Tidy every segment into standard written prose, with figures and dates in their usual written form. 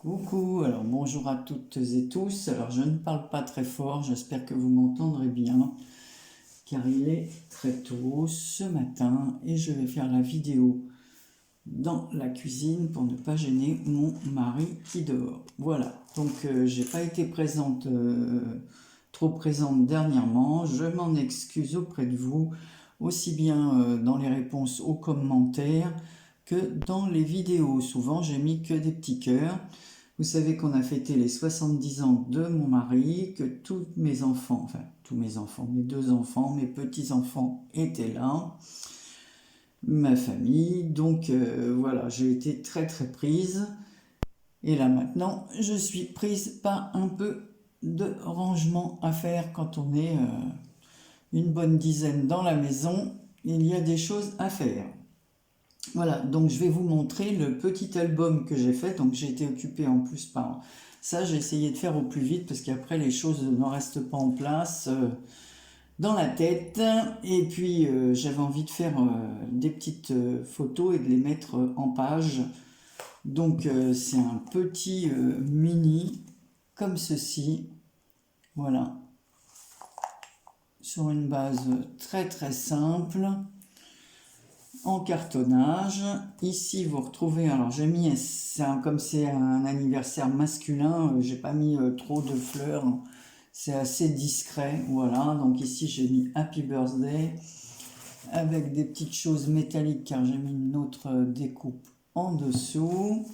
Coucou, alors bonjour à toutes et tous. Alors je ne parle pas très fort, j'espère que vous m'entendrez bien, car il est très tôt ce matin et je vais faire la vidéo dans la cuisine pour ne pas gêner mon mari qui dort. Voilà, donc j'ai pas été présente, trop présente dernièrement, je m'en excuse auprès de vous, aussi bien dans les réponses aux commentaires que dans les vidéos. Souvent j'ai mis que des petits cœurs. Vous savez qu'on a fêté les 70 ans de mon mari, que tous mes enfants, enfin tous mes enfants, mes deux enfants, mes petits-enfants étaient là, ma famille, donc voilà, j'ai été très très prise. Et là maintenant, je suis prise par un peu de rangement à faire quand on est une bonne dizaine dans la maison, il y a des choses à faire. Voilà, donc je vais vous montrer le petit album que j'ai fait. Donc j'ai été occupée en plus par ça. J'ai essayé de faire au plus vite parce qu'après les choses ne restent pas en place dans la tête. Et puis j'avais envie de faire des petites photos et de les mettre en page. Donc c'est un petit mini comme ceci. Voilà, sur une base très très simple. En cartonnage. Ici, vous retrouvez, alors j'ai mis, comme c'est un anniversaire masculin, j'ai pas mis trop de fleurs, c'est assez discret, voilà. Donc ici, j'ai mis Happy Birthday avec des petites choses métalliques car j'ai mis une autre découpe en dessous.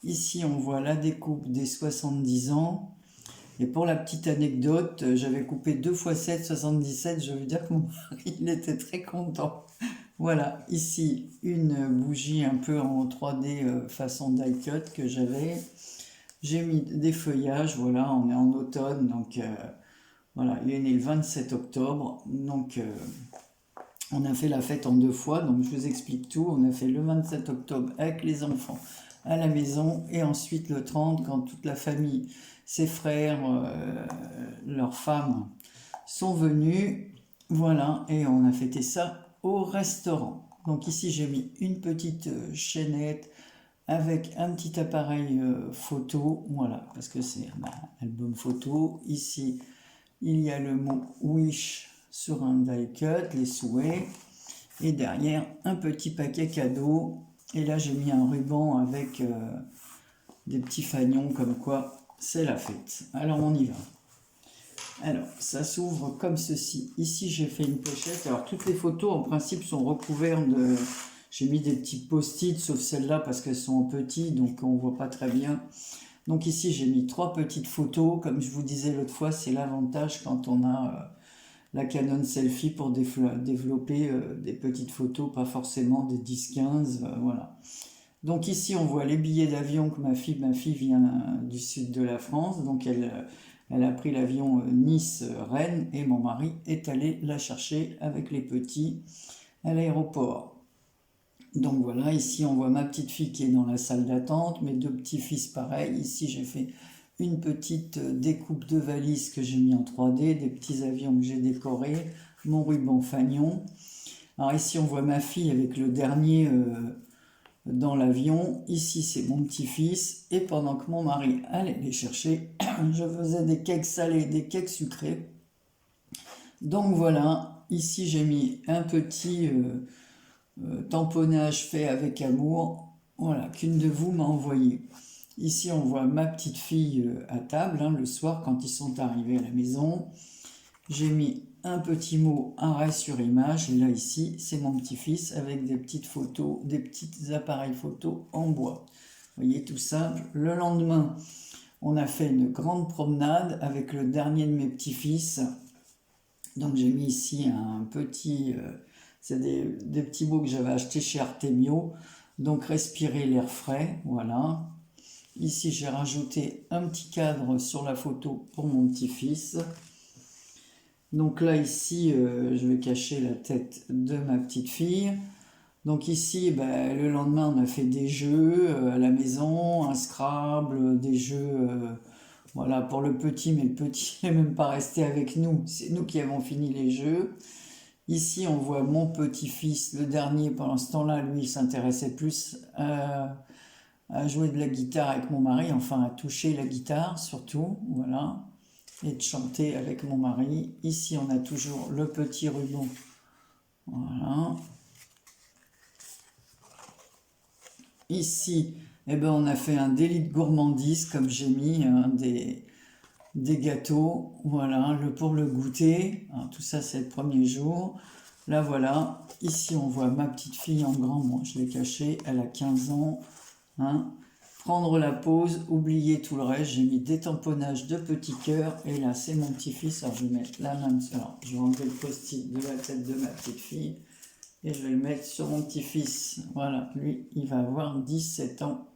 Ici, on voit la découpe des 70 ans. Et pour la petite anecdote, j'avais coupé 2 x 7, 77. Je veux dire que mon mari, il était très content. Voilà, ici une bougie un peu en 3D façon die cut que j'avais. J'ai mis des feuillages, voilà, on est en automne, donc voilà, il est né le 27 octobre, donc on a fait la fête en 2 fois, donc je vous explique tout. On a fait le 27 octobre avec les enfants à la maison, et ensuite le 30 quand toute la famille, ses frères, leurs femmes sont venus, voilà, et on a fêté ça au restaurant. Donc ici j'ai mis une petite chaînette avec un petit appareil photo, voilà, parce que c'est un album photo. Ici il y a le mot Wish sur un die cut, les souhaits, et derrière un petit paquet cadeau. Et là j'ai mis un ruban avec des petits fanions comme quoi c'est la fête. Alors on y va. Alors, ça s'ouvre comme ceci. Ici, j'ai fait une pochette. Alors, toutes les photos, en principe, sont recouvertes de... J'ai mis des petits post-it, sauf celle-là, parce qu'elles sont en petit, donc on ne voit pas très bien. Donc ici, j'ai mis 3 petites photos. Comme je vous disais l'autre fois, c'est l'avantage quand on a la Canon Selfie pour développer des petites photos, pas forcément des 10-15, voilà. Donc ici, on voit les billets d'avion que ma fille vient du sud de la France, donc elle a pris l'avion Nice-Rennes et mon mari est allé la chercher avec les petits à l'aéroport. Donc voilà, ici on voit ma petite fille qui est dans la salle d'attente, mes deux petits-fils pareil. Ici j'ai fait une petite découpe de valise que j'ai mis en 3D, des petits avions que j'ai décorés, mon ruban fanion. Alors ici on voit ma fille avec le dernier dans l'avion. Ici c'est mon petit-fils, et pendant que mon mari allait les chercher, je faisais des cakes salés, des cakes sucrés. Donc voilà, ici j'ai mis un petit tamponnage fait avec amour, voilà, qu'une de vous m'a envoyé. Ici on voit ma petite fille à table, hein, le soir quand ils sont arrivés à la maison. J'ai mis un petit mot arrêt sur image, et là ici c'est mon petit-fils avec des petites photos, des petits appareils photo en bois. Vous voyez, tout simple. Le lendemain, on a fait une grande promenade avec le dernier de mes petits-fils. Donc j'ai mis ici un petit, c'est des petits mots que j'avais achetés chez Artemio. Donc respirer l'air frais, voilà. Ici j'ai rajouté un petit cadre sur la photo pour mon petit-fils. Donc là, ici, je vais cacher la tête de ma petite fille. Donc ici, le lendemain, on a fait des jeux à la maison, un Scrabble, des jeux, voilà, pour le petit, mais le petit n'est même pas resté avec nous. C'est nous qui avons fini les jeux. Ici, on voit mon petit-fils, le dernier, pendant ce temps-là, lui, il s'intéressait plus à jouer de la guitare avec mon mari, enfin à toucher la guitare surtout, voilà, et de chanter avec mon mari. Ici, on a toujours le petit ruban, voilà. Ici, eh ben, on a fait un délit de gourmandise, comme j'ai mis des gâteaux, voilà, pour le goûter. Alors, tout ça, c'est le premier jour. Là, voilà. Ici, on voit ma petite fille en grand. Moi, je l'ai cachée. Elle a 15 ans. Hein. Prendre la pause, oublier tout le reste. J'ai mis des tamponnages de petits cœurs. Et là, c'est mon petit-fils. Alors, je vais mettre la même. Alors, je vais enlever le post-it de la tête de ma petite fille. Et je vais le mettre sur mon petit-fils. Voilà, lui, il va avoir 17 ans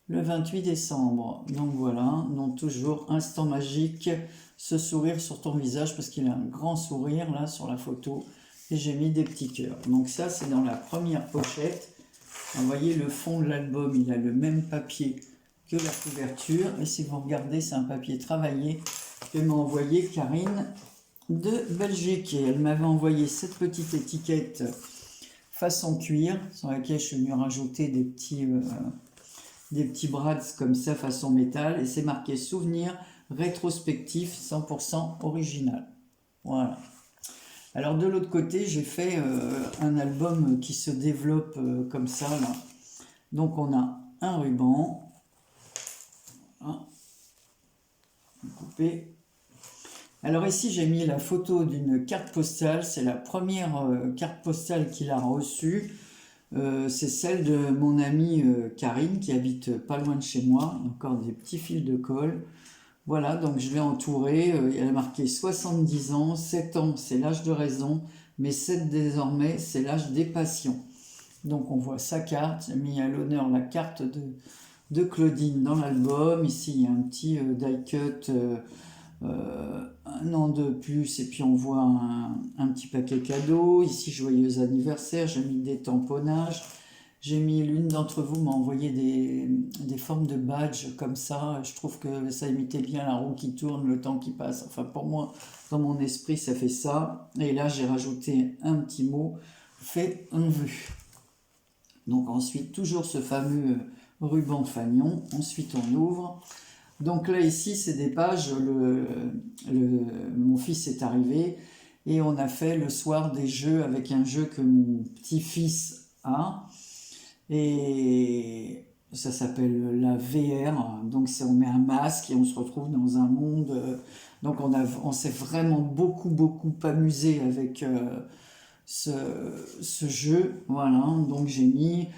le 28 décembre. Donc voilà, donc toujours instant magique, ce sourire sur ton visage, parce qu'il a un grand sourire là sur la photo. Et j'ai mis des petits cœurs. Donc ça, c'est dans la première pochette. Vous voyez, le fond de l'album, il a le même papier que la couverture. Et si vous regardez, c'est un papier travaillé que m'a envoyé Karine de Belgique. Et elle m'avait envoyé cette petite étiquette façon cuir, sur laquelle je suis venu rajouter des petits brads comme ça, façon métal. Et c'est marqué souvenir rétrospectif 100% original. Voilà. Alors de l'autre côté, j'ai fait un album qui se développe comme ça, là. Donc on a un ruban. Hein, coupé. Alors ici, j'ai mis la photo d'une carte postale. C'est la première carte postale qu'il a reçue. C'est celle de mon amie Karine, qui habite pas loin de chez moi. Encore des petits fils de colle. Voilà, donc je l'ai entourée. Elle a marqué 70 ans. 7 ans, c'est l'âge de raison. Mais 7 désormais, c'est l'âge des passions. Donc on voit sa carte. J'ai mis à l'honneur la carte de Claudine dans l'album. Ici, il y a un petit die cut. Un an de plus, et puis on voit un petit paquet cadeau. Ici, joyeux anniversaire. J'ai mis des tamponnages. J'ai mis, l'une d'entre vous m'a envoyé des formes de badge comme ça. Je trouve que ça imitait bien la roue qui tourne, le temps qui passe. Enfin, pour moi, dans mon esprit, ça fait ça. Et là, j'ai rajouté un petit mot, fait en vue. Donc ensuite, toujours ce fameux ruban fanion. Ensuite, on ouvre. Donc là, ici, c'est des pages, mon fils est arrivé et on a fait le soir des jeux avec un jeu que mon petit-fils a. Et ça s'appelle la VR. Donc on met un masque et on se retrouve dans un monde. Donc on s'est vraiment beaucoup amusé avec ce jeu. Voilà, donc j'ai mis...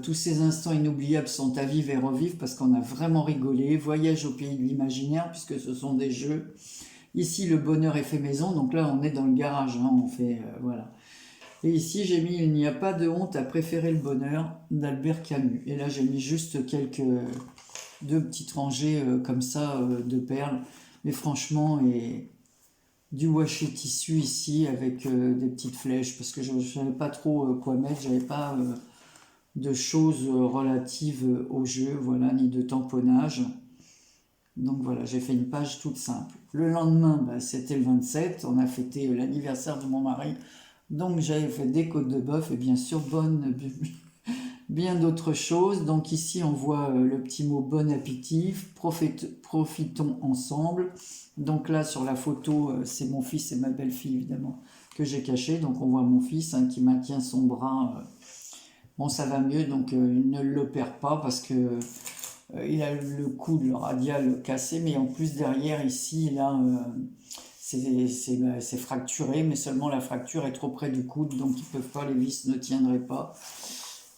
tous ces instants inoubliables sont à vivre et revivre parce qu'on a vraiment rigolé. Voyage au pays de l'imaginaire puisque ce sont des jeux. Ici, le bonheur est fait maison. Donc là, on est dans le garage. Hein, on fait, voilà. Et ici, j'ai mis Il n'y a pas de honte à préférer le bonheur d'Albert Camus. Et là, j'ai mis juste deux petites rangées comme ça de perles. Mais franchement, et du washi tissu ici avec des petites flèches parce que je ne savais pas trop quoi mettre. J'avais pas... de choses relatives au jeu, voilà, ni de tamponnage. Donc voilà, j'ai fait une page toute simple. Le lendemain, c'était le 27, on a fêté l'anniversaire de mon mari, donc j'avais fait des côtes de bœuf et bien sûr bien d'autres choses. Donc ici, on voit le petit mot bon appétit, profitons ensemble. Donc là, sur la photo, c'est mon fils et ma belle-fille, évidemment, que j'ai caché. Donc on voit mon fils qui maintient son bras... Bon, ça va mieux, donc il ne l'opère pas parce que il a le coude, le radial cassé, mais en plus derrière ici, là, c'est fracturé, mais seulement la fracture est trop près du coude, donc ils peuvent pas, les vis ne tiendraient pas.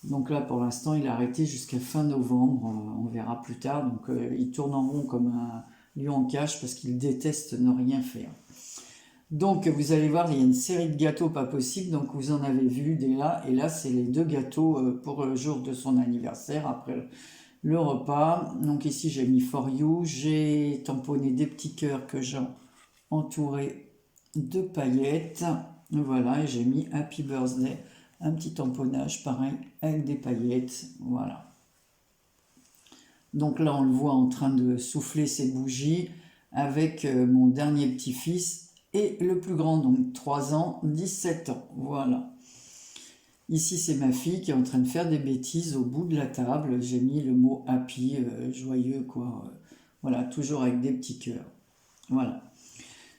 Donc là, pour l'instant, il a arrêté jusqu'à fin novembre, on verra plus tard. Donc il tourne en rond comme un lion en cage parce qu'il déteste ne rien faire. Donc vous allez voir, il y a une série de gâteaux pas possible, donc vous en avez vu des là, et là c'est les 2 gâteaux pour le jour de son anniversaire, après le repas. Donc ici j'ai mis For You, j'ai tamponné des petits cœurs que j'ai entourés de paillettes, voilà, et j'ai mis Happy Birthday, un petit tamponnage pareil avec des paillettes, voilà. Donc là on le voit en train de souffler ses bougies avec mon dernier petit-fils, et le plus grand, donc 3 ans, 17 ans, voilà. Ici, c'est ma fille qui est en train de faire des bêtises au bout de la table. J'ai mis le mot happy, joyeux, quoi. Voilà, toujours avec des petits cœurs. Voilà.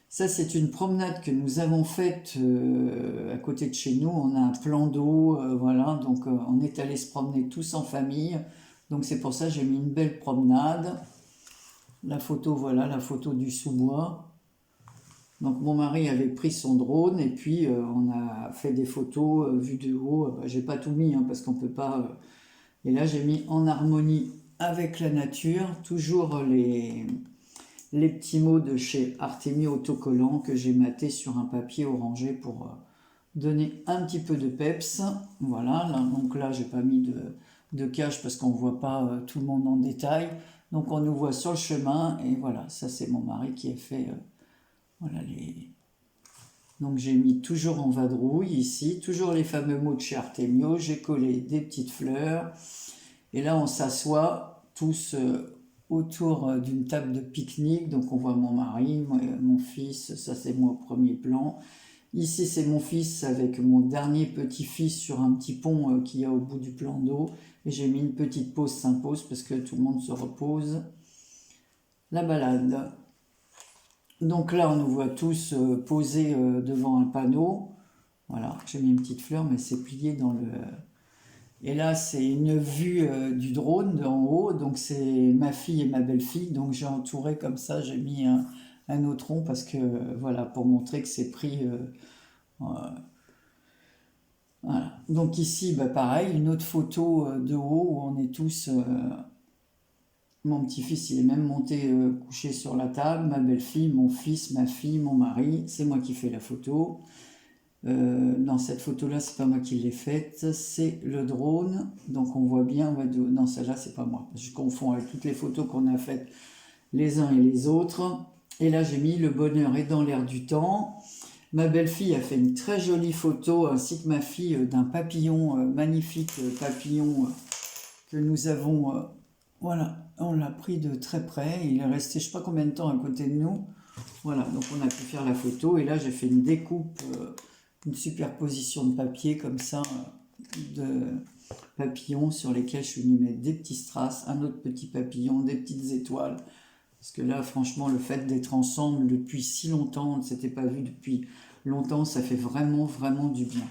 Ça, c'est une promenade que nous avons faite à côté de chez nous. On a un plan d'eau, voilà. Donc, on est allé se promener tous en famille. Donc, c'est pour ça que j'ai mis une belle promenade. La photo, voilà, la photo du sous-bois. Donc mon mari avait pris son drone et puis on a fait des photos vues de haut. J'ai pas tout mis hein, parce qu'on peut pas. Et là j'ai mis en harmonie avec la nature, toujours les petits mots de chez Artemio Autocollant que j'ai maté sur un papier orangé pour donner un petit peu de peps. Voilà, là, donc là j'ai pas mis de cache parce qu'on voit pas tout le monde en détail. Donc on nous voit sur le chemin et voilà, ça c'est mon mari qui a fait. Voilà les. Donc j'ai mis toujours en vadrouille ici, toujours les fameux mots de chez Artemio, j'ai collé des petites fleurs, et là on s'assoit tous autour d'une table de pique-nique, donc on voit mon mari, mon fils, ça c'est moi au premier plan. Ici c'est mon fils avec mon dernier petit-fils sur un petit pont qu'il y a au bout du plan d'eau, et j'ai mis une petite pause s'impose parce que tout le monde se repose. La balade. Donc là, on nous voit tous posés devant un panneau. Voilà, j'ai mis une petite fleur, mais c'est plié dans le. Et là, c'est une vue du drone d'en haut. Donc c'est ma fille et ma belle-fille. Donc j'ai entouré comme ça, j'ai mis un autre rond parce que voilà, pour montrer que c'est pris. Voilà. Donc ici, bah, pareil, une autre photo de haut où on est tous. Mon petit-fils, il est même monté couché sur la table. Ma belle-fille, mon fils, ma fille, mon mari. C'est moi qui fais la photo. Non, cette photo-là, c'est pas moi qui l'ai faite. C'est le drone. Donc on voit bien. Non, celle-là, c'est pas moi. Je confonds avec toutes les photos qu'on a faites les uns et les autres. Et là, j'ai mis le bonheur est dans l'air du temps. Ma belle-fille a fait une très jolie photo, ainsi que ma fille, d'un papillon, magnifique papillon que nous avons. Voilà, on l'a pris de très près. Il est resté je sais pas combien de temps à côté de nous. Voilà, donc on a pu faire la photo. Et là, j'ai fait une découpe, une superposition de papier comme ça, de papillons sur lesquels je suis venu mettre des petits strass, un autre petit papillon, des petites étoiles. Parce que là, franchement, le fait d'être ensemble depuis si longtemps, on ne s'était pas vu depuis longtemps, ça fait vraiment, vraiment du bien.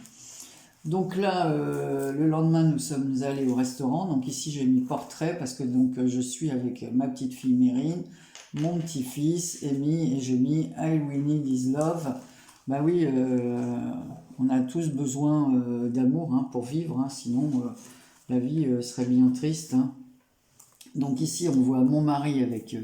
Donc là, le lendemain, nous sommes allés au restaurant. Donc ici, j'ai mis portrait parce que donc je suis avec ma petite fille Mérine, mon petit-fils Amy, et j'ai mis I We Need Is Love. Bah oui, on a tous besoin d'amour hein, pour vivre, hein, sinon la vie serait bien triste. Hein. Donc ici, on voit mon mari avec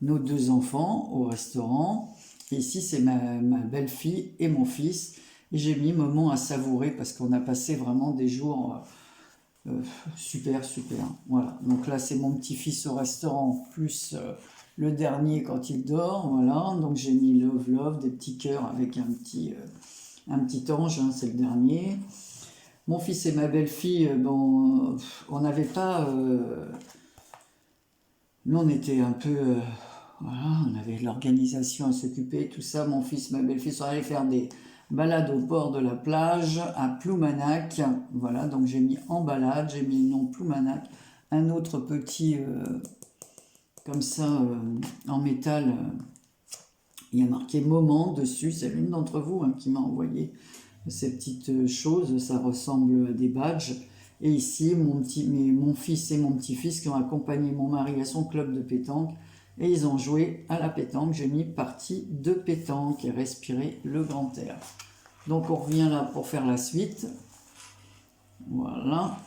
nos deux enfants au restaurant. Et ici, c'est ma belle-fille et mon fils. Et j'ai mis moment à savourer parce qu'on a passé vraiment des jours super, super. Voilà. Donc là, c'est mon petit-fils au restaurant, plus le dernier quand il dort. Voilà. Donc j'ai mis love, love, des petits cœurs avec un petit ange, hein, c'est le dernier. Mon fils et ma belle-fille, bon, on n'avait pas. Nous, on était un peu. Voilà, on avait l'organisation à s'occuper, tout ça. Mon fils, ma belle-fille sont allés faire des balades au bord de la plage à Ploumanac. Voilà, donc j'ai mis en balade, j'ai mis le nom Ploumanac. Un autre petit, comme ça, en métal, il y a marqué moment dessus. C'est l'une d'entre vous hein, qui m'a envoyé ces petites choses. Ça ressemble à des badges. Et ici, mon fils et mon petit-fils qui ont accompagné mon mari à son club de pétanque. Et ils ont joué à la pétanque. J'ai mis partie de pétanque et respirer le grand air. Donc on revient là pour faire la suite. Voilà.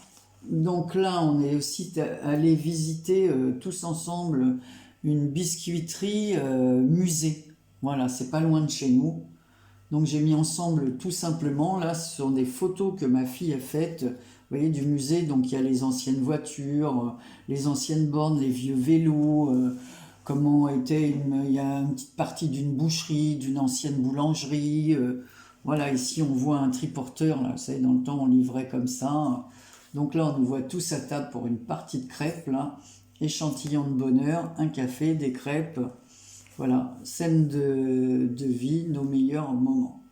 Donc là, on est aussi allé visiter tous ensemble une biscuiterie musée. Voilà, c'est pas loin de chez nous. Donc j'ai mis ensemble tout simplement, là ce sont des photos que ma fille a faites, vous voyez, du musée. Donc il y a les anciennes voitures, les anciennes bornes, les vieux vélos, comment était il y a une petite partie d'une boucherie, d'une ancienne boulangerie. Voilà, ici on voit un triporteur, là, vous savez, dans le temps on livrait comme ça. Donc là on nous voit tous à table pour une partie de crêpes, là, échantillon de bonheur, un café, des crêpes. Voilà, scène de vie, nos meilleurs moments.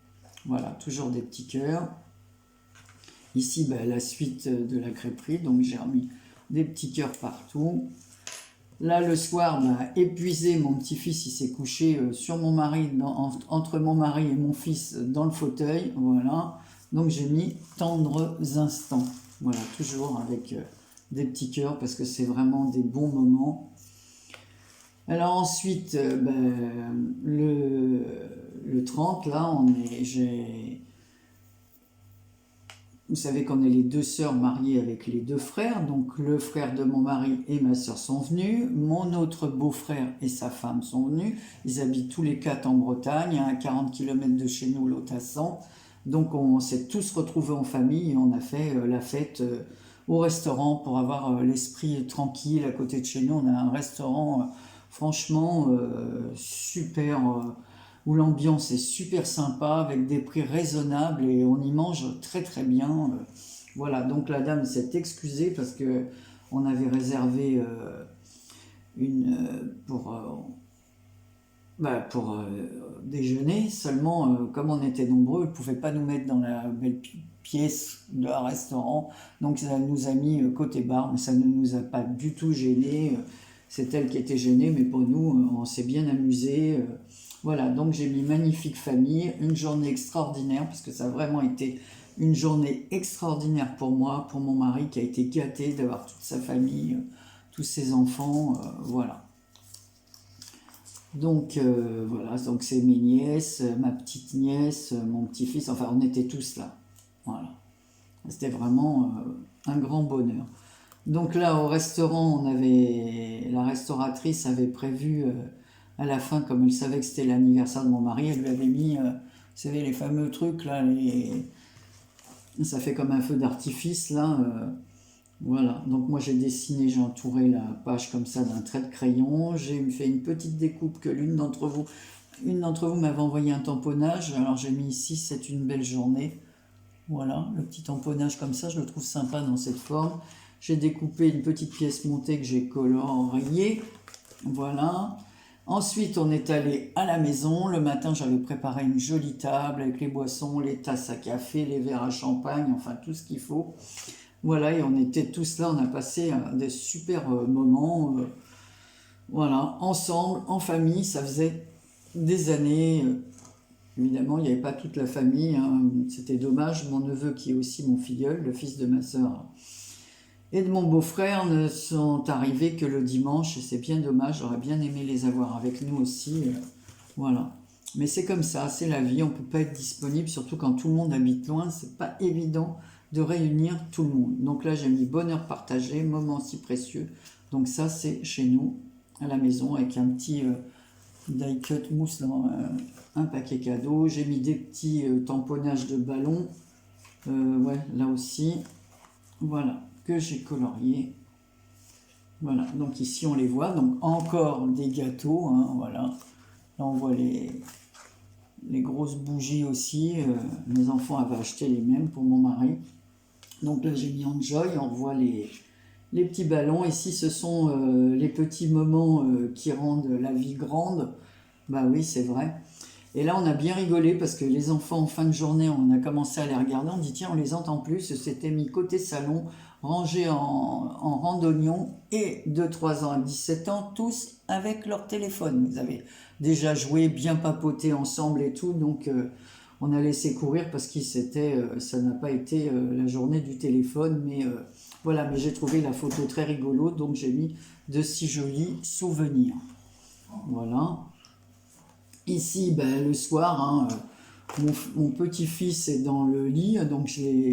Voilà, toujours des petits cœurs. Ici, la suite de la crêperie, donc j'ai remis des petits cœurs partout. Là, le soir, épuisé, mon petit-fils, il s'est couché sur mon mari, entre mon mari et mon fils dans le fauteuil, voilà. Donc j'ai mis tendres instants, voilà, toujours avec des petits cœurs parce que c'est vraiment des bons moments. Alors ensuite, le 30, là, vous savez qu'on est les deux sœurs mariées avec les deux frères, donc le frère de mon mari et ma sœur sont venus, mon autre beau-frère et sa femme sont venus, ils habitent tous les quatre en Bretagne, à 40 km de chez nous, l'autre à 100, donc on s'est tous retrouvés en famille et on a fait la fête au restaurant pour avoir l'esprit tranquille à côté de chez nous. On a un restaurant franchement super, où l'ambiance est super sympa avec des prix raisonnables et on y mange très très bien. Voilà, donc la dame s'est excusée parce que on avait réservé pour déjeuner, seulement comme on était nombreux, elle ne pouvait pas nous mettre dans la belle pièce de un restaurant, donc ça nous a mis côté bar, mais ça ne nous a pas du tout gênés. C'est elle qui était gênée, mais pour nous, on s'est bien amusé. Voilà, donc j'ai mis magnifique famille, une journée extraordinaire, parce que ça a vraiment été une journée extraordinaire pour moi, pour mon mari qui a été gâté d'avoir toute sa famille, tous ses enfants, voilà. Donc voilà, donc c'est mes nièces, ma petite nièce, mon petit-fils, enfin on était tous là. Voilà. C'était vraiment un grand bonheur. Donc là au restaurant, la restauratrice avait prévu à la fin, comme elle savait que c'était l'anniversaire de mon mari, elle lui avait mis, vous savez, les fameux trucs là, ça fait comme un feu d'artifice là. Voilà, donc moi j'ai dessiné, j'ai entouré la page comme ça d'un trait de crayon, j'ai fait une petite découpe que une d'entre vous m'avait envoyé un tamponnage, alors j'ai mis ici, c'est une belle journée, voilà, le petit tamponnage comme ça, je le trouve sympa dans cette forme. J'ai découpé une petite pièce montée que j'ai coloriée, voilà. Ensuite on est allé à la maison, le matin j'avais préparé une jolie table avec les boissons, les tasses à café, les verres à champagne, enfin tout ce qu'il faut. Voilà, et on était tous là, on a passé des super moments, voilà, ensemble, en famille, ça faisait des années. Évidemment, il n'y avait pas toute la famille, hein, c'était dommage. Mon neveu, qui est aussi mon filleul, le fils de ma sœur, et de mon beau-frère, ne sont arrivés que le dimanche, et c'est bien dommage, j'aurais bien aimé les avoir avec nous aussi, voilà. Mais c'est comme ça, c'est la vie, on ne peut pas être disponible, surtout quand tout le monde habite loin, c'est pas évident de réunir tout le monde. Donc là, j'ai mis bonheur partagé, moment si précieux. Donc ça, c'est chez nous, à la maison, avec un petit die cut mousse dans un paquet cadeau. J'ai mis des petits tamponnages de ballons. Ouais, là aussi. Voilà, que j'ai colorié. Voilà, donc ici, on les voit. Donc encore des gâteaux, hein, voilà. Là, on voit les grosses bougies aussi. Mes enfants avaient acheté les mêmes pour mon mari. Donc là, j'ai mis Enjoy, on voit les petits ballons. Ici, ce sont les petits moments qui rendent la vie grande. Bah oui, c'est vrai. Et là, on a bien rigolé parce que les enfants, en fin de journée, on a commencé à les regarder. On dit, tiens, on les entend plus. C'était mis côté salon, rangés en rang d'oignons. Et de 3 ans à 17 ans, tous avec leur téléphone. Ils avaient déjà joué, bien papoté ensemble et tout. Donc, on a laissé courir parce que ça n'a pas été la journée du téléphone. Mais voilà, mais j'ai trouvé la photo très rigolo. Donc, j'ai mis de si jolis souvenirs. Voilà. Ici, le soir, hein, mon petit-fils est dans le lit, donc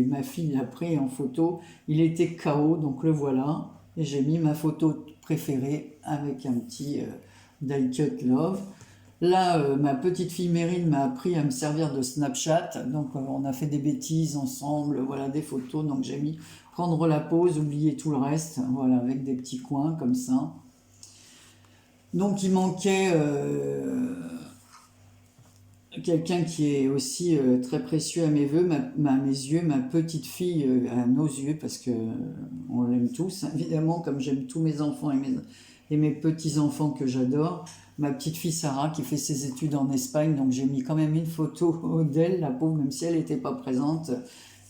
ma fille l'a pris en photo. Il était KO, donc le voilà. Et j'ai mis ma photo préférée avec un petit die cut love. Là, ma petite fille Mérine m'a appris à me servir de Snapchat, donc on a fait des bêtises ensemble, voilà, des photos. Donc j'ai mis prendre la pause, oublier tout le reste, voilà, avec des petits coins comme ça. Donc il manquait quelqu'un qui est aussi très précieux à mes yeux, ma petite fille à nos yeux, parce que on l'aime tous, évidemment, comme j'aime tous mes enfants et mes petits-enfants que j'adore. Ma petite fille Sarah qui fait ses études en Espagne, donc j'ai mis quand même une photo d'elle, la pauvre, même si elle n'était pas présente.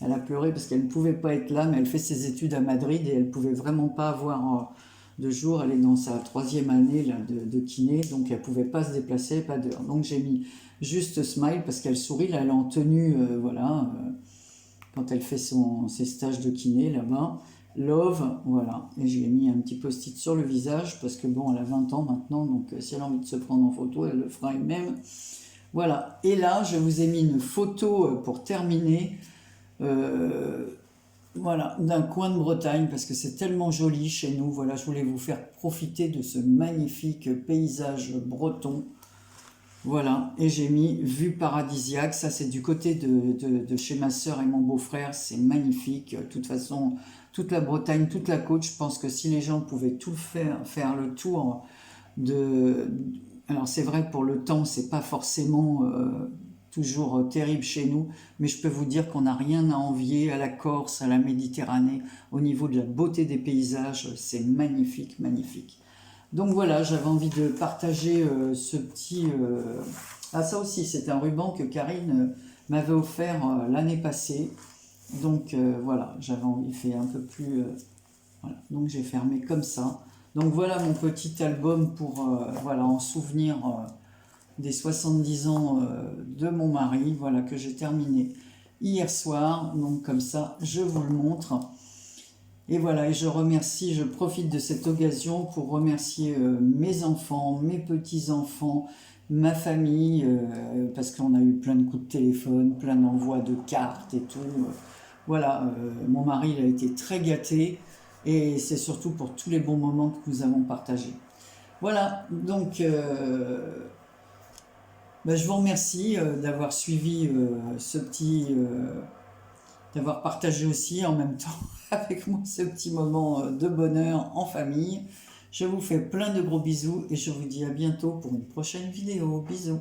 Elle a pleuré parce qu'elle ne pouvait pas être là, mais elle fait ses études à Madrid et elle ne pouvait vraiment pas avoir de jour. Elle est dans sa 3e année là, de kiné, donc elle ne pouvait pas se déplacer, pas d'heure. Donc j'ai mis juste smile parce qu'elle sourit, là elle est en tenue, voilà, quand elle fait ses stages de kiné là-bas. Love, voilà. Et j'ai mis un petit post-it sur le visage parce que bon, elle a 20 ans maintenant, donc si elle a envie de se prendre en photo, elle le fera elle-même. Voilà. Et là, je vous ai mis une photo pour terminer. Voilà, d'un coin de Bretagne parce que c'est tellement joli chez nous. Voilà, je voulais vous faire profiter de ce magnifique paysage breton. Voilà, et j'ai mis vue paradisiaque. Ça, c'est du côté de chez ma soeur et mon beau-frère. C'est magnifique. De toute façon, toute la Bretagne, toute la côte, je pense que si les gens pouvaient tout faire le tour de. Alors, c'est vrai, pour le temps, c'est pas forcément toujours terrible chez nous, mais je peux vous dire qu'on n'a rien à envier à la Corse, à la Méditerranée. Au niveau de la beauté des paysages, c'est magnifique, magnifique. Donc voilà, j'avais envie de partager ce petit... Ah, ça aussi, c'est un ruban que Karine m'avait offert l'année passée. Donc voilà, j'avais envie de faire un peu plus... voilà. Donc j'ai fermé comme ça. Donc voilà mon petit album pour, voilà, en souvenir des 70 ans de mon mari, voilà, que j'ai terminé hier soir. Donc comme ça, je vous le montre. Et voilà, et je profite de cette occasion pour remercier mes enfants, mes petits-enfants, ma famille, parce qu'on a eu plein de coups de téléphone, plein d'envois de cartes et tout. Voilà, mon mari il a été très gâté, et c'est surtout pour tous les bons moments que nous avons partagés. Voilà, donc je vous remercie d'avoir suivi ce petit... d'avoir partagé aussi en même temps avec moi ce petit moment de bonheur en famille. Je vous fais plein de gros bisous et je vous dis à bientôt pour une prochaine vidéo. Bisous.